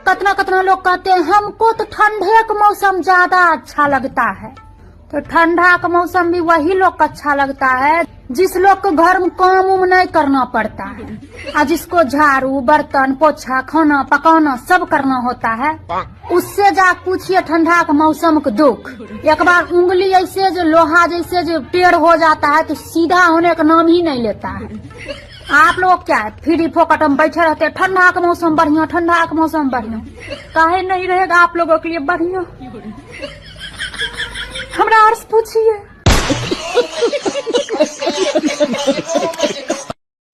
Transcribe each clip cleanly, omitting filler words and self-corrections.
कितना कितना लोग कहते हैं हमको तो ठंडे का मौसम ज्यादा अच्छा लगता है। तो ठंडा का मौसम भी वही लोग को अच्छा लगता है जिस लोग को घर में काम उम नहीं करना पड़ता है, और जिसको झाड़ू बर्तन पोछा खाना पकाना सब करना होता है। उससे जा पूछिए ठंडा के मौसम के दुख। एक बार उंगली ऐसे जो लोहा जैसे जो टेढ़ हो जाता है तो सीधा होने का नाम ही नहीं लेता है। आप लोग क्या है फ्री फोकट में बैठे रहते हैं, ठंडा का मौसम बढ़िया ठंडा का मौसम बढ़िया, काहे नहीं रहेगा आप लोगों के लिए बढ़िया? हमरा और पूछिए।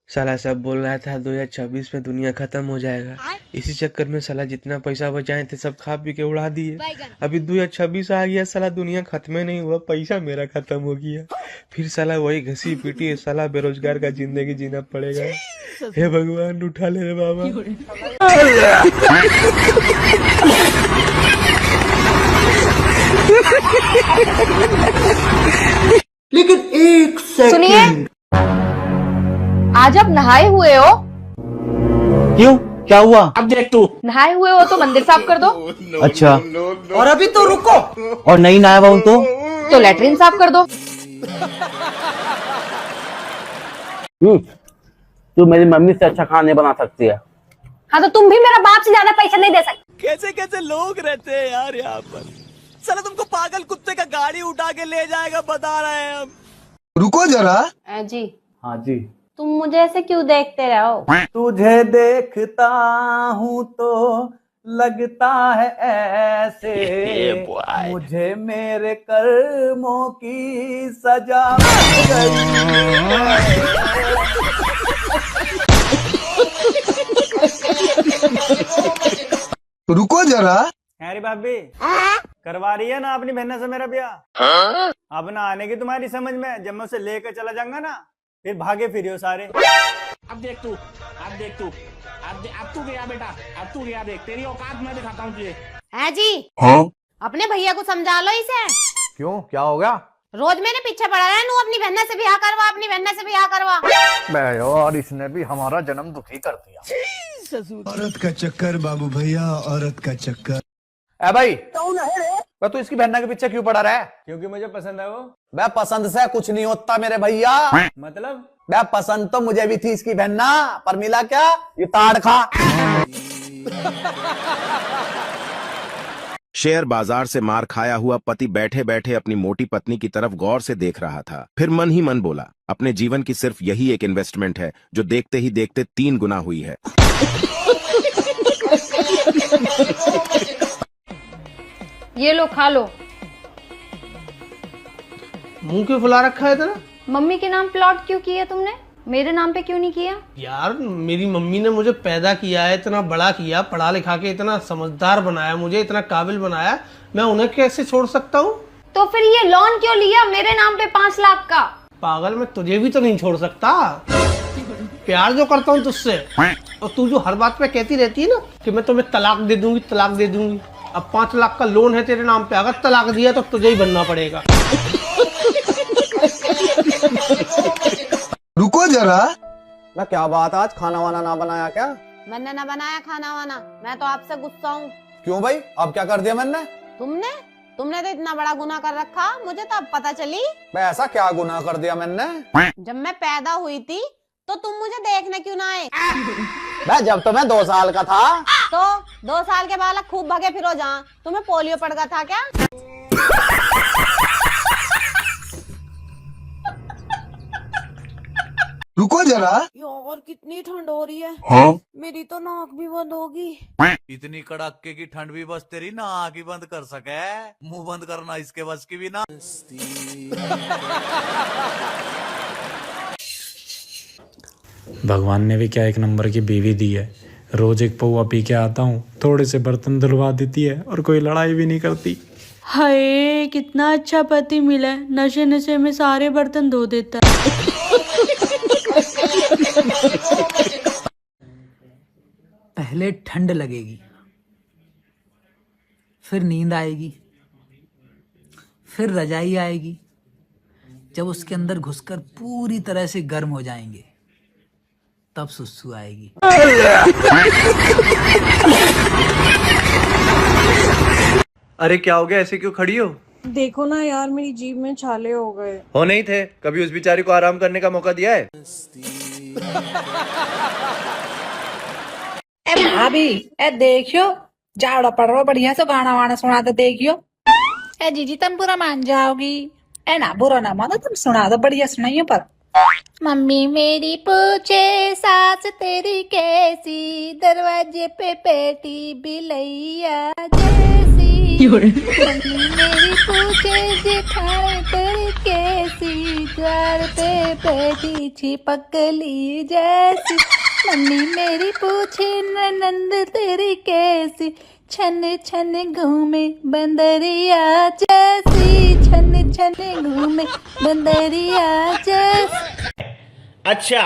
साला सब बोल रहा था 2026 में दुनिया खत्म हो जाएगा, इसी चक्कर में साला जितना पैसा बचाए थे सब खा पी के उड़ा दिए। अभी 2026 आ गया, साला दुनिया खत्म नहीं हुआ, पैसा मेरा खत्म हो गया। फिर साला वही घसी पीटी साला बेरोजगार का जिंदगी जीना पड़ेगा। हे भगवान उठा ले रे बाबा। लेकिन एक सेकंड, आज आप नहाए हुए हो? क्यों क्या हुआ? अब देख तू नहाए हुए हो तो मंदिर साफ कर दो। अच्छा और अभी तो रुको, और नहीं नहाया हुआ तो लेटरिन साफ कर दो। तू मेरी मम्मी से अच्छा खाना नहीं बना सकती है। हाँ तो तुम भी मेरा बाप से ज्यादा पैसा नहीं दे सकते। कैसे कैसे लोग रहते हैं यार यहाँ पर। साला तुमको पागल कुत्ते का गाड़ी उठा के ले जाएगा बता रहे हैं हम। रुको जरा। जी हाँ जी। तुम मुझे ऐसे क्यों देखते रहो? तुझे देखता हूँ तो लगता है ऐसे मुझे मेरे कर्मों की सजा मिल गई। रुको जरा। अरे भाभी करवा रही है ना अपनी बहन से मेरा ब्याह? अब ना आने की तुम्हारी समझ में, जब मैं उसे लेकर चला जाऊंगा ना फिर भागे फिरियो सारे। अब देख तू अब तू गया बेटा, अब तू गया, देख तेरी औकात मैं दिखाता हूँ तुझे। है जी। हाँ? अपने भैया को समझा लो इसे। क्यों क्या हो गया? रोज मेरे पीछे पड़ा रहा है, अपनी बहन से ब्याह करवा, अपनी बहन से ब्याह करवा। यार इसने भी हमारा जन्म दुखी कर दिया। औरत का चक्कर बाबू भैया, औरत का चक्कर। ए भाई कौन है रे? मैं तू इसकी बहना के पीछे क्यों पड़ा रहा है? क्योंकि मुझे पसंद है वो। मैं पसंद से कुछ नहीं होता मेरे भैया। मतलब मैं पसंद तो मुझे भी थी इसकी बहना, पर मिला क्या? ये ताड़ खा। शेयर बाजार से मार खाया हुआ पति बैठे बैठे अपनी मोटी पत्नी की तरफ गौर से देख रहा था। फिर मन ही मन बोला, अपने जीवन की सिर्फ यही एक इन्वेस्टमेंट है जो देखते ही देखते 3 गुना हुई है। ये लो खा लो। मुंह क्यों फुला रखा है इतना? मम्मी के नाम प्लॉट क्यों किया तुमने, मेरे नाम पे क्यों नहीं किया? यार मेरी मम्मी ने मुझे पैदा किया है, इतना बड़ा किया, पढ़ा लिखा के इतना समझदार बनाया, मुझे इतना काबिल बनाया, मैं उन्हें कैसे छोड़ सकता हूँ? तो फिर ये लोन क्यों लिया मेरे नाम पे 5 लाख का? पागल, मैं तुझे भी तो नहीं छोड़ सकता, प्यार जो करता हूँ तुझसे। और तू जो हर बात पे कहती रहती है ना कि मैं तुम्हें तलाक दे दूंगी तलाक दे दूंगी, अब 5 लाख का लोन है तेरे नाम पे, अगर तलाक दिया तो तुझे ही बनना पड़ेगा। रुको जरा। मैं क्या बात, आज खाना वाना ना बनाया क्या? मैंने ना बनाया खाना वाना, मैं तो आपसे गुस्सा हूँ। क्यों भाई, अब क्या कर दिया मैंने? तुमने तो इतना बड़ा गुनाह कर रखा, मुझे तो अब पता चली। मैं ऐसा क्या गुनाह कर दिया मैंने? जब मैं पैदा हुई थी तो तुम मुझे देखने क्यों ना आए? मैं जब तो मैं 2 साल का था। तो 2 साल के बालक खूब भगे फिरो जहाँ, तुम्हें पोलियो पड़ गया था क्या? रुको जरा। यार कितनी ठंड हो रही है। हाँ? मेरी तो नाक भी बंद होगी। इतनी कड़ाके की ठंड भी बस तेरी नाक ही बंद कर सके, मुंह बंद करना इसके बस की भी ना। भगवान ने भी क्या एक नंबर की बीवी दी है, रोज एक पौवा पी के आता हूँ, थोड़े से बर्तन धुलवा देती है और कोई लड़ाई भी नहीं करती। हाय कितना अच्छा पति मिला है, नशे नशे में सारे बर्तन धो देता है। पहले ठंड लगेगी, फिर नींद आएगी, फिर रजाई आएगी, जब उसके अंदर घुसकर पूरी तरह से गर्म हो जाएंगे तब सुसु आएगी। अरे क्या हो गया, ऐसे क्यों खड़ी हो? देखो ना यार, मेरी जीभ में छाले हो गए। हो नहीं थे, कभी उस बेचारी को आराम करने का मौका दिया है? भाभी ए देखियो, जावड़ा पड़ रहा बढ़िया से गाना वाना सुना दो देखियो। ए जीजी तुम बुरा मान जाओगी। ए ना बुरा ना मानो, तुम सुना दो बढ़िया सुनाइयो। पर मम्मी मेरी पूछे सास तेरी कैसी, दरवाजे पे बैठी बिलैया जैसी। मम्मी मेरी पूछे जेठानी तेरी कैसी, द्वार पे बैठी छिपकली जैसी। मम्मी मेरी पूछे ननंद तेरी कैसी, छन छन घूमे बंदरिया जैसी, छन छन घूमे बंदरिया जैसी। अच्छा।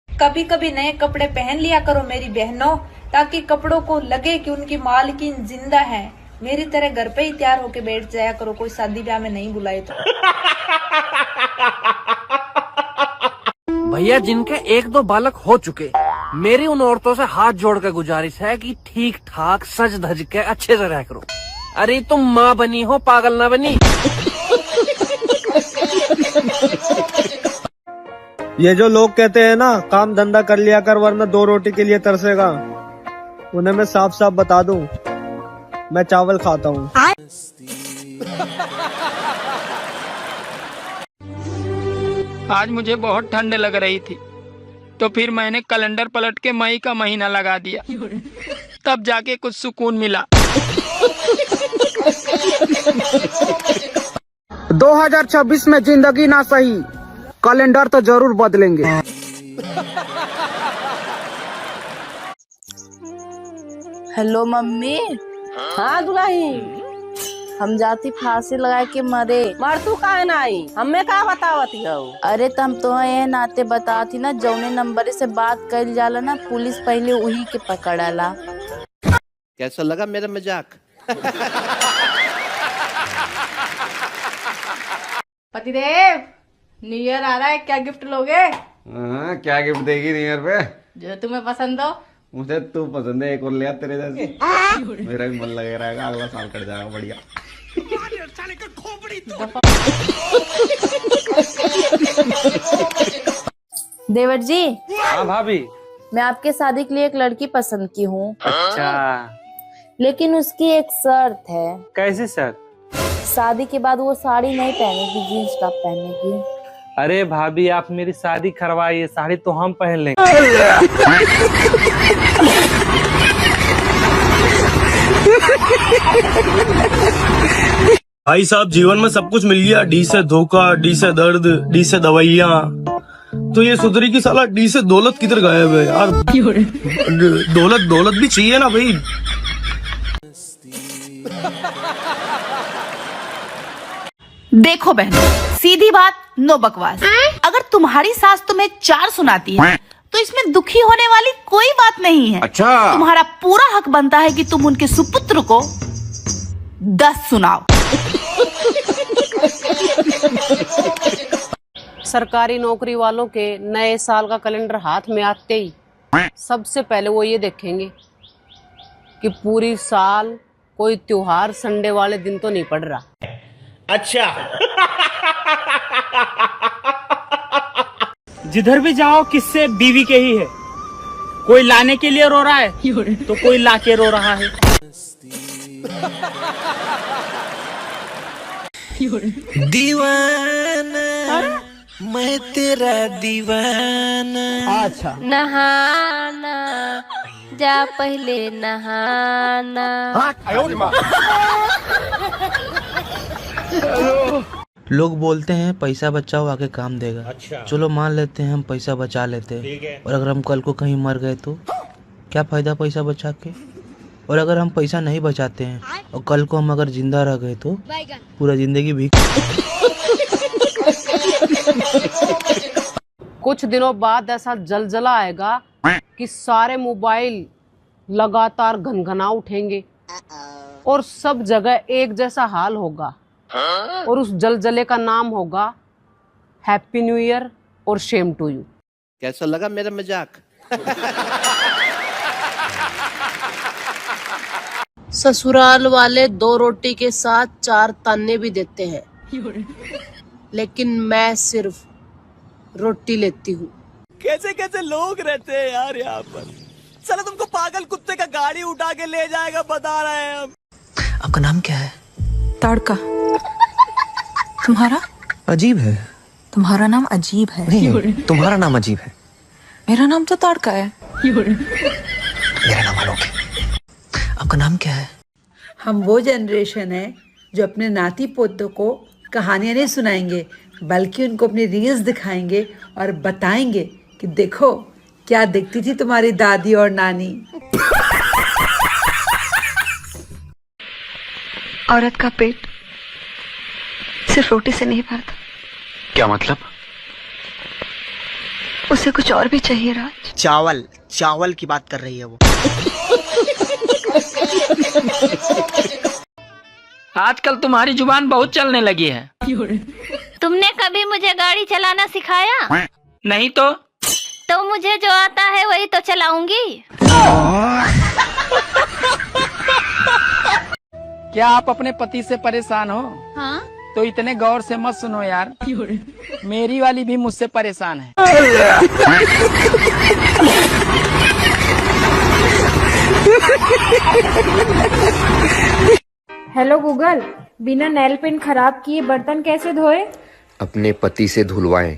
कभी कभी नए कपड़े पहन लिया करो मेरी बहनों, ताकि कपड़ों को लगे कि उनकी मालकिन जिंदा है। मेरी तरह घर पे ही तैयार होके बैठ जाया करो, कोई शादी ब्याह में नहीं बुलाए तो। भैया जिनके 1-2 बालक हो चुके, मेरी उन औरतों से हाथ जोड़ कर गुजारिश है कि ठीक ठाक सज धज के अच्छे से रह करो। अरे तुम माँ बनी हो, पागल ना बनी। ये जो लोग कहते हैं ना काम धंधा कर लिया कर वरना 2 रोटी के लिए तरसेगा, उन्हें मैं साफ साफ बता दूं, मैं चावल खाता हूँ। आज मुझे बहुत ठंड लग रही थी, तो फिर मैंने कैलेंडर पलट के मई का महीना लगा दिया, तब जाके कुछ सुकून मिला। 2026 में जिंदगी ना सही, कैलेंडर तो जरूर बदलेंगे। Hello mummy. हाँ दुल्ही, हम जाती फांसी लगा के मरे। मर तू काहे ना आई, हमें का बतावती हो? अरे तम तो ये नाते बताती ना, जौने नंबर से बात कर जाला ना, पुलिस पहले वही के पकड़ाला। कैसा लगा मेरा मजाक? पतिदेव, न्यू ईयर आ रहा है, क्या गिफ्ट लोगे? क्या गिफ्ट देगी न्यू ईयर पे? जो तुम्हें पसंद हो। मुझे तू पसंद है, एक और ले आ तेरे जैसे। मेरा भी मन लगे रहेगा, अगला साल कट जाएगा बढ़िया। देवर जी। हाँ भाभी। मैं आपके शादी के लिए एक लड़की पसंद की हूँ। अच्छा, लेकिन उसकी एक शर्त है। कैसी शर्त? शादी के बाद वो साड़ी नहीं पहनेगी, जींस टॉप पहनेगी। अरे भाभी आप मेरी शादी करवाइए, साड़ी तो हम पहन लेंगे। भाई साहब जीवन में सब कुछ मिल गया, डी से धोखा, डी से दर्द, डी से दवाइयाँ, तो ये सुधरी की साला डी से दौलत किधर गायब है यार? दौलत भी चाहिए ना भाई। देखो बहन, सीधी बात, नो बकवास। अगर तुम्हारी सास तुम्हें 4 सुनाती है तो इसमें दुखी होने वाली कोई बात नहीं है। अच्छा। तुम्हारा पूरा हक बनता है कि तुम उनके सुपुत्र को 10 सुनाओ। सरकारी नौकरी वालों के नए साल का कैलेंडर हाथ में आते ही सबसे पहले वो ये देखेंगे कि पूरी साल कोई त्योहार संडे वाले दिन तो नहीं पड़ रहा। अच्छा। जिधर भी जाओ किससे बीवी के ही है, कोई लाने के लिए रो रहा है तो कोई लाके रो रहा है। दीवाना मैं तेरा दीवाना। अच्छा। नहाना जा पहले नहाना। लोग बोलते हैं पैसा बचाओ आगे काम देगा। अच्छा। चलो मान लेते हैं हम पैसा बचा लेते हैं, और अगर हम कल को कहीं मर गए तो क्या फायदा पैसा बचा के? और अगर हम पैसा नहीं बचाते हैं और कल को हम अगर जिंदा रह गए तो पूरा जिंदगी भी। कुछ दिनों बाद ऐसा जलजला आएगा कि सारे मोबाइल लगातार घनघना उठेंगे और सब जगह एक जैसा हाल होगा, और उस जलजले का नाम होगा हैप्पी न्यू ईयर और शेम टू यू। कैसा लगा मेरा मजाक? ससुराल वाले 2 रोटी के साथ 4 ताने भी देते हैं, लेकिन मैं सिर्फ रोटी लेती हूँ। कैसे कैसे लोग रहते हैं यार यहाँ पर। साला तुमको पागल कुत्ते का गाड़ी उठा के ले जाएगा, बता रहे हैं हम। आपका नाम क्या है? तड़का। तुम्हारा? अजीब है। तुम्हारा नाम अजीब है। नहीं, तुम्हारा नाम अजीब है। मेरा नाम तो तड़का है। मेरा नाम आलोक है। आपका नाम क्या है? हम वो जनरेशन है जो अपने नाती पोतों को कहानियां नहीं सुनाएंगे, बल्कि उनको अपनी रील्स दिखाएंगे और बताएंगे कि देखो क्या दिखती थी तुम्हारी दादी और नानी। औरत का पेट सिर्फ रोटी से नहीं भरता। क्या मतलब? उसे कुछ और भी चाहिए राज। चावल, चावल की बात कर रही है वो। आजकल तुम्हारी जुबान बहुत चलने लगी है। तुमने कभी मुझे गाड़ी चलाना सिखाया? नहीं तो मुझे जो आता है वही तो चलाऊंगी। क्या आप अपने पति से परेशान हो? हाँ? तो इतने गौर से मत सुनो यार, मेरी वाली भी मुझसे परेशान है। हेलो गूगल, बिना नेल पेंट खराब किए बर्तन कैसे धोए? अपने पति से धुलवाएं।